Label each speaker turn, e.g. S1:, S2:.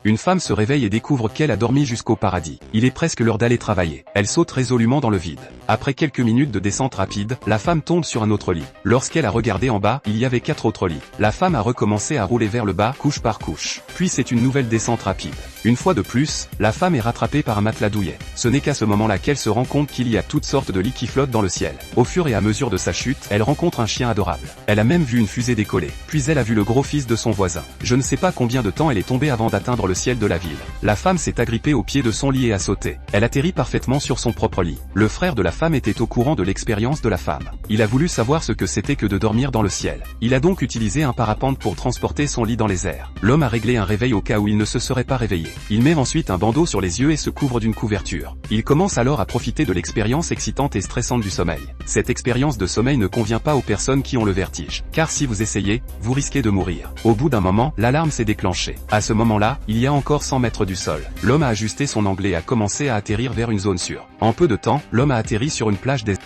S1: Une femme se réveille et découvre qu'elle a dormi jusqu'au paradis. Il est presque l'heure d'aller travailler. Elle saute résolument dans le vide. Après quelques minutes de descente rapide, la femme tombe sur un autre lit. Lorsqu'elle a regardé en bas, il y avait 4 autres lits. La femme a recommencé à rouler vers le bas, couche par couche. Puis c'est une nouvelle descente rapide. Une fois de plus, la femme est rattrapée par un matelas douillet. Ce n'est qu'à ce moment-là qu'elle se rend compte qu'il y a toutes sortes de lits qui flottent dans le ciel. Au fur et à mesure de sa chute, elle rencontre un chien adorable. Elle a même vu une fusée décoller. Puis elle a vu le gros fils de son voisin. Je ne sais pas combien de temps elle est tombée avant d'atteindre le ciel de la ville. La femme s'est agrippée au pied de son lit et a sauté. Elle atterrit parfaitement sur son propre lit. Le frère de la femme était au courant de l'expérience de la femme. Il a voulu savoir ce que c'était que de dormir dans le ciel. Il a donc utilisé un parapente pour transporter son lit dans les airs. L'homme a réglé un réveil au cas où il ne se serait pas réveillé. Il met ensuite un bandeau sur les yeux et se couvre d'une couverture. Il commence alors à profiter de l'expérience excitante et stressante du sommeil. Cette expérience de sommeil ne convient pas aux personnes qui ont le vertige. Car si vous essayez, vous risquez de mourir. Au bout d'un moment, l'alarme s'est déclenchée. À ce moment-là, il y a encore 100 mètres du sol. L'homme a ajusté son angle et a commencé à atterrir vers une zone sûre. En peu de temps, l'homme a atterri sur une plage déserte.